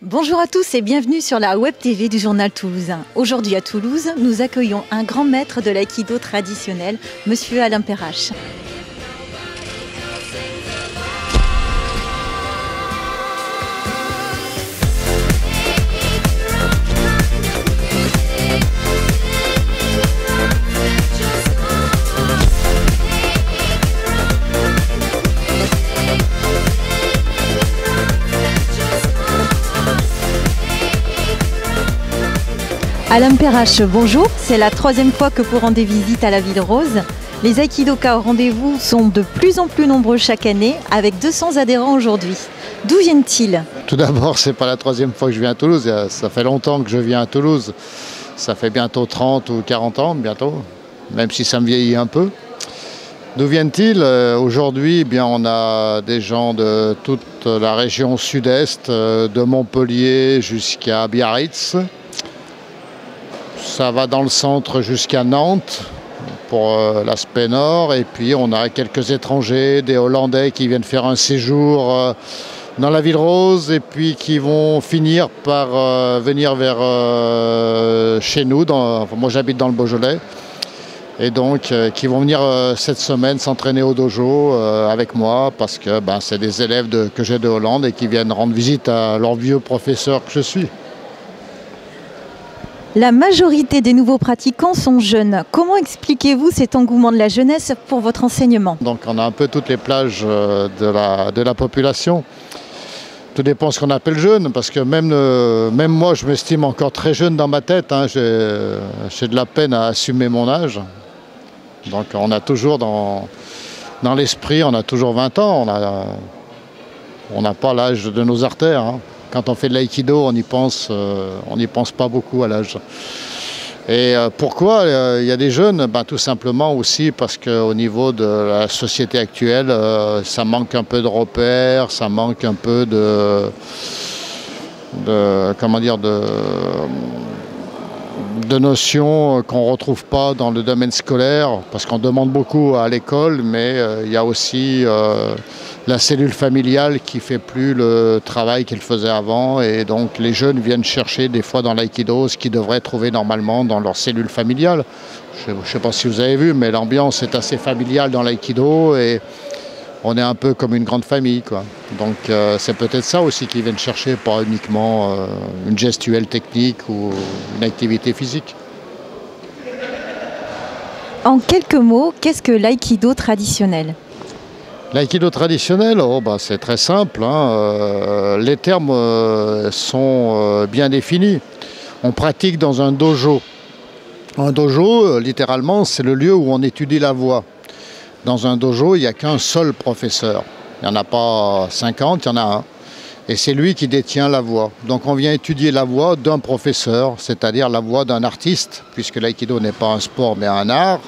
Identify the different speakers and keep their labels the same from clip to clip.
Speaker 1: Bonjour à tous et bienvenue sur la Web TV du Journal Toulousain. Aujourd'hui à Toulouse, nous accueillons un grand maître de l'aïkido traditionnel, Monsieur Alain Perrache. Alain Perrache, bonjour. C'est la troisième fois que vous rendez visite à la Ville Rose. Les aïkidokas au rendez-vous sont de plus en plus nombreux chaque année, avec 200 adhérents aujourd'hui. D'où viennent-ils?
Speaker 2: Tout d'abord, c'est pas la troisième fois que je viens à Toulouse. Ça fait longtemps que je viens à Toulouse. Ça fait bientôt 30 ou 40 ans, bientôt, même si ça me vieillit un peu. D'où viennent-ils? Aujourd'hui, on a des gens de toute la région sud-est, de Montpellier jusqu'à Biarritz. Ça va dans le centre jusqu'à Nantes pour l'aspect nord. Et puis on a quelques étrangers, des Hollandais qui viennent faire un séjour dans la Ville Rose et puis qui vont finir par venir vers chez nous. Moi j'habite dans le Beaujolais. Et donc qui vont venir cette semaine s'entraîner au dojo avec moi parce que c'est des élèves que j'ai de Hollande et qui viennent rendre visite à leur vieux professeur que je suis.
Speaker 1: La majorité des nouveaux pratiquants sont jeunes. Comment expliquez-vous cet engouement de la jeunesse pour votre enseignement?
Speaker 2: Donc on a un peu toutes les plages de la population. Tout dépend de ce qu'on appelle jeune, parce que même moi je m'estime encore très jeune dans ma tête. J'ai de la peine à assumer mon âge. Donc on a toujours dans l'esprit, on a toujours 20 ans. On n'a pas l'âge de nos artères. Quand on fait de l'aïkido, on n'y pense pas beaucoup à l'âge. Et pourquoi il y a des jeunes? Tout simplement aussi parce qu'au niveau de la société actuelle, ça manque un peu de repères, ça manque un peu de notions qu'on ne retrouve pas dans le domaine scolaire, parce qu'on demande beaucoup à l'école, mais il y a aussi la cellule familiale qui ne fait plus le travail qu'elle faisait avant, et donc les jeunes viennent chercher des fois dans l'aïkido ce qu'ils devraient trouver normalement dans leur cellule familiale. Je ne sais pas si vous avez vu, mais l'ambiance est assez familiale dans l'aïkido et on est un peu comme une grande famille, quoi. Donc c'est peut-être ça aussi qu'ils viennent chercher, pas uniquement une gestuelle technique ou une activité physique.
Speaker 1: En quelques mots, qu'est-ce que l'aïkido traditionnel?
Speaker 2: L'aïkido traditionnel, c'est très simple. Les termes sont bien définis. On pratique dans un dojo. Un dojo, littéralement, c'est le lieu où on étudie la voix. Dans un dojo, il n'y a qu'un seul professeur. Il n'y en a pas 50, il y en a un. Et c'est lui qui détient la voix. Donc on vient étudier la voix d'un professeur, c'est-à-dire la voix d'un artiste, puisque l'aïkido n'est pas un sport mais un art.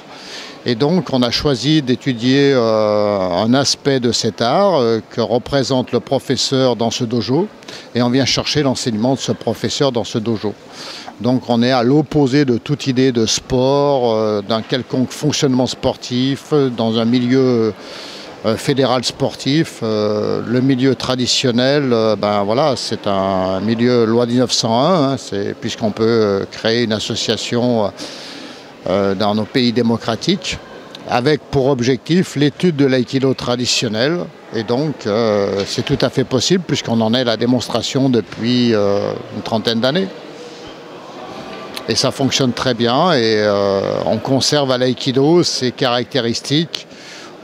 Speaker 2: Et donc on a choisi d'étudier un aspect de cet art que représente le professeur dans ce dojo. Et on vient chercher l'enseignement de ce professeur dans ce dojo. Donc on est à l'opposé de toute idée de sport, d'un quelconque fonctionnement sportif, dans un milieu fédéral sportif. Le milieu traditionnel, c'est un milieu loi 1901, puisqu'on peut créer une association dans nos pays démocratiques, avec pour objectif l'étude de l'aïkido traditionnel. Et donc c'est tout à fait possible, puisqu'on en est la démonstration depuis une trentaine d'années. Et ça fonctionne très bien et on conserve à l'aïkido ses caractéristiques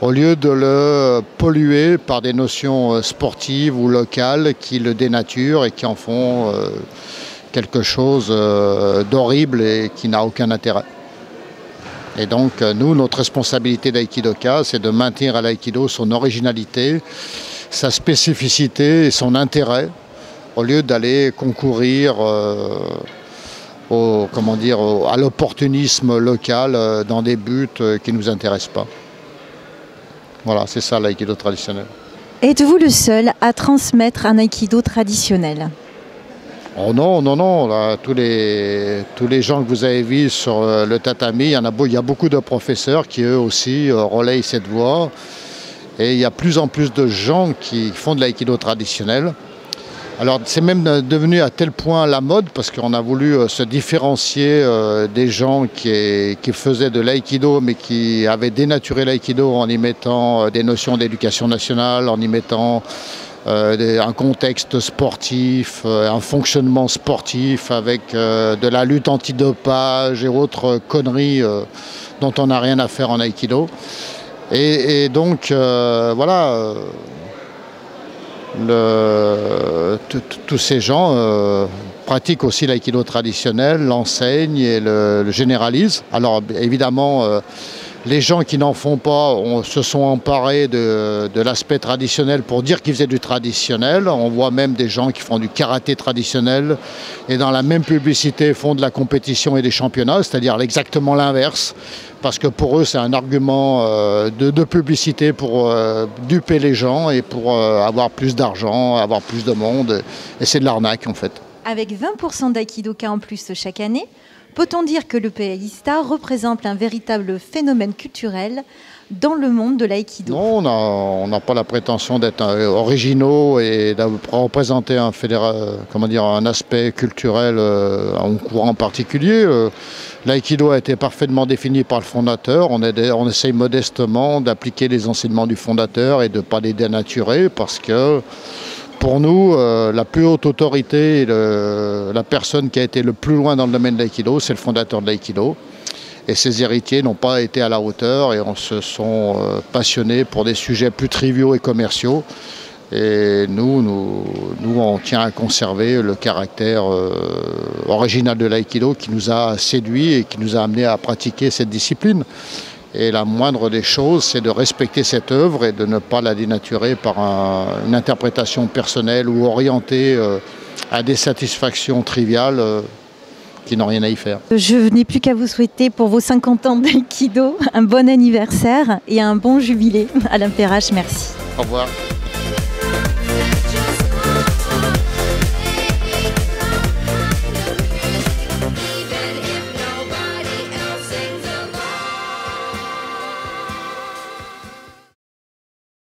Speaker 2: au lieu de le polluer par des notions sportives ou locales qui le dénaturent et qui en font quelque chose d'horrible et qui n'a aucun intérêt. Et donc nous, notre responsabilité d'aïkidoka, c'est de maintenir à l'aïkido son originalité, sa spécificité et son intérêt, au lieu d'aller concourir à l'opportunisme local dans des buts qui ne nous intéressent pas. Voilà, c'est ça l'aïkido traditionnel.
Speaker 1: Êtes-vous le seul à transmettre un aïkido traditionnel?
Speaker 2: Oh non, là, tous les gens que vous avez vus sur le tatami, il y a beaucoup de professeurs qui eux aussi relayent cette voie. Et il y a de plus en plus de gens qui font de l'aïkido traditionnel. Alors c'est même devenu à tel point la mode parce qu'on a voulu se différencier des gens qui faisaient de l'aïkido mais qui avaient dénaturé l'aïkido en y mettant des notions d'éducation nationale, en y mettant un contexte sportif, un fonctionnement sportif avec de la lutte antidopage et autres conneries dont on n'a rien à faire en aïkido. Et donc voilà. Tous ces gens pratiquent aussi l'aïkido traditionnel, l'enseignent et le généralisent. Alors évidemment, les gens qui n'en font pas se sont emparés de l'aspect traditionnel pour dire qu'ils faisaient du traditionnel. On voit même des gens qui font du karaté traditionnel et dans la même publicité font de la compétition et des championnats, c'est-à-dire exactement l'inverse. Parce que pour eux, c'est un argument de publicité pour duper les gens et pour avoir plus d'argent, avoir plus de monde. Et c'est de l'arnaque en fait.
Speaker 1: Avec 20% d'aïkidoka en plus chaque année, peut-on dire que le pays Star représente un véritable phénomène culturel dans le monde de l'aïkido?
Speaker 2: Non, on n'a pas la prétention d'être originaux et de représenter un aspect culturel en courant particulier. L'aïkido a été parfaitement défini par le fondateur. On essaye modestement d'appliquer les enseignements du fondateur et de ne pas les dénaturer parce que pour nous, la plus haute autorité, la personne qui a été le plus loin dans le domaine de l'aïkido, c'est le fondateur de l'aïkido. Et ses héritiers n'ont pas été à la hauteur et on se sont passionnés pour des sujets plus triviaux et commerciaux. Et nous, on tient à conserver le caractère original de l'aïkido qui nous a séduits et qui nous a amenés à pratiquer cette discipline. Et la moindre des choses, c'est de respecter cette œuvre et de ne pas la dénaturer par une interprétation personnelle ou orientée à des satisfactions triviales qui n'ont rien à y faire.
Speaker 1: Je n'ai plus qu'à vous souhaiter pour vos 50 ans d'aïkido un bon anniversaire et un bon jubilé. Alain Perrache, merci.
Speaker 2: Au revoir.